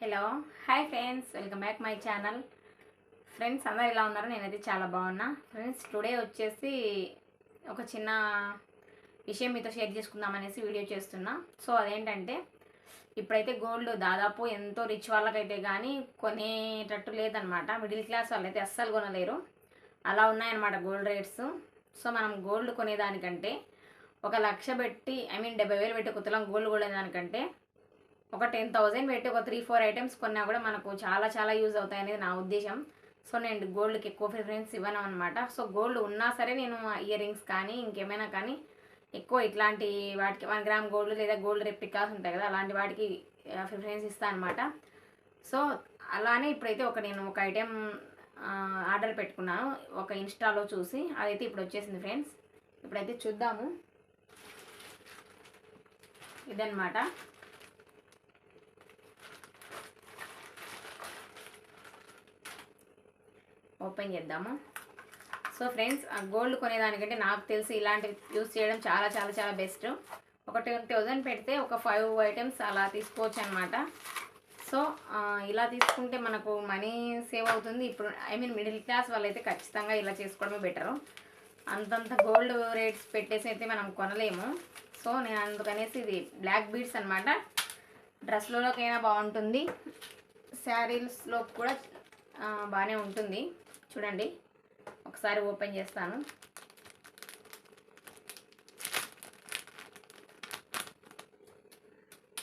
Hello hi friends, welcome back my channel. Friends అందరు ఎలా ఉన్నారు? నేనైతే చాలా బాగున్నా. ఫ్రెండ్స్ టుడే వచ్చేసి ఒక చిన్న విషయం మీతో షేర్ చేసుకుందామనేసి వీడియో చేస్తున్నా. సో అదేంటంటే ఇప్పుడైతే గోల్డ్ దాదాపు ఎంతో రిచ్ వాళ్ళకైతే కానీ కొనేటట్టు లేదనమాట. మిడిల్ క్లాస్ వాళ్ళైతే అస్సలు కొనలేరు, అలా ఉన్నాయన్నమాట గోల్డ్ రేట్స్. సో మనం గోల్డ్ కొనేదానికంటే 1,00,000 పెట్టి 70,000 పెట్టి ఒక తులం గోల్డ్ కొనేదానికంటే ఒక 10,000 పెట్టి ఒక 3-4 ఐటమ్స్ కొన్నా కూడా మనకు చాలా చాలా యూజ్ అవుతాయి అనేది నా ఉద్దేశం. సో నేను గోల్డ్కి ఎక్కువ ప్రిఫరెన్స్ ఇవ్వను అనమాట. సో గోల్డ్ ఉన్నా సరే నేను ఇయర్ రింగ్స్ కానీ ఇంకేమైనా కానీ ఎక్కువ ఇట్లాంటి వాటికి 1 గ్రామ్ గోల్డ్ లేదా గోల్డ్ రెప్లికాస్ ఉంటాయి కదా, అలాంటి వాటికి ప్రిఫరెన్స్ ఇస్తాను అనమాట. సో అలానే ఇప్పుడైతే నేను ఒక ఐటెం ఆర్డర్ పెట్టుకున్నాను ఒక ఇన్స్టాలో చూసి. అదైతే ఇప్పుడు వచ్చేసింది ఫ్రెండ్స్. ఇప్పుడైతే చూద్దాము. ఇదన్నమాట. ఓపెన్ చేద్దాము. సో ఫ్రెండ్స్, గోల్డ్ కొనేదానికంటే నాకు తెలిసి ఇలాంటివి యూస్ చేయడం చాలా చాలా చాలా బెస్ట్. ఒక 10,000 పెడితే ఒక 5 ఐటమ్స్ అలా తీసుకోవచ్చు అనమాట. సో ఇలా తీసుకుంటే మనకు మనీ సేవ్ అవుతుంది. ఇప్పుడు మిడిల్ క్లాస్ వాళ్ళైతే ఖచ్చితంగా ఇలా చేసుకోవడమే బెటరు. అంతంత గోల్డ్ రేట్స్ పెట్టేసి అయితే మనం కొనలేము. సో నేను అందుకనేసి ఇది బ్లాక్ బీడ్స్ అనమాట. డ్రెస్లలోకైనా బాగుంటుంది, శారీస్లో కూడా బాగానే ఉంటుంది. చూడండి, ఒకసారి ఓపెన్ చేస్తాను.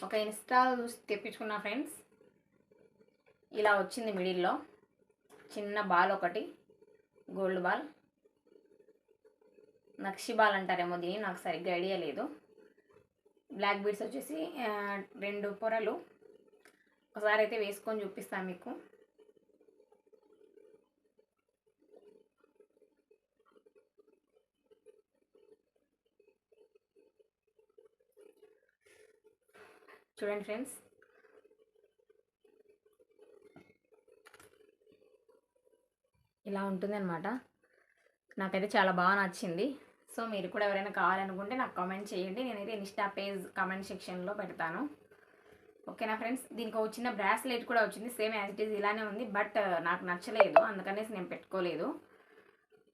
ఒక ఇన్స్టా చూసి తెప్పించుకున్నా ఫ్రెండ్స్. ఇలా వచ్చింది మిడిల్లో చిన్న బాల్ ఒకటి, గోల్డ్ బాల్, నక్షి బాల్ అంటారేమో దీన్ని, నాకు సరిగ్గా ఐడియా లేదు. బ్లాక్ బీడ్స్ వచ్చేసి 2 పొరలు. ఒకసారి అయితే వేసుకొని చూపిస్తాను మీకు. చూడండి ఫ్రెండ్స్, ఇలా ఉంటుందన్నమాట. నాకైతే చాలా బాగా నచ్చింది. సో మీరు కూడా ఎవరైనా కావాలనుకుంటే నాకు కామెంట్ చేయండి. నేనైతే ఇన్స్టా పేజ్ కామెంట్ సెక్షన్లో పెడతాను. ఓకేనా ఫ్రెండ్స్. దీనికి ఒక చిన్న బ్రాస్లెట్ కూడా వచ్చింది, సేమ్ యాజ్ ఇట్ ఈజ్ ఇలానే ఉంది. బట్ నాకు నచ్చలేదు, అందుకనేసి నేను పెట్టుకోలేదు.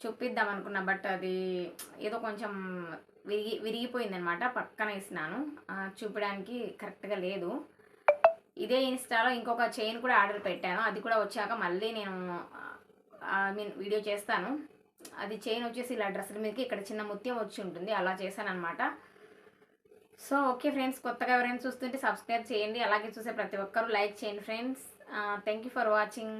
చూపిద్దాం అనుకున్నా, బట్ అది ఏదో కొంచెం విరిగిపోయింది అనమాట. పక్కన వేసినాను, చూపించడానికి కరెక్ట్గా లేదు. ఇదే ఇన్స్టాలో ఇంకొక చైన్ కూడా ఆర్డర్ పెట్టాను. అది కూడా వచ్చాక మళ్ళీ నేను వీడియో చేస్తాను. అది చైన్ వచ్చేసి ఇలా డ్రెస్సుల మీదకి ఇక్కడ చిన్న ముత్యం వచ్చి ఉంటుంది, అలా చేశాను అనమాట. సో ఓకే ఫ్రెండ్స్, కొత్తగా ఎవరైనా చూస్తుంటే సబ్స్క్రైబ్ చేయండి. అలాగే చూసే ప్రతి ఒక్కరూ లైక్ చేయండి friends. Thank you for watching.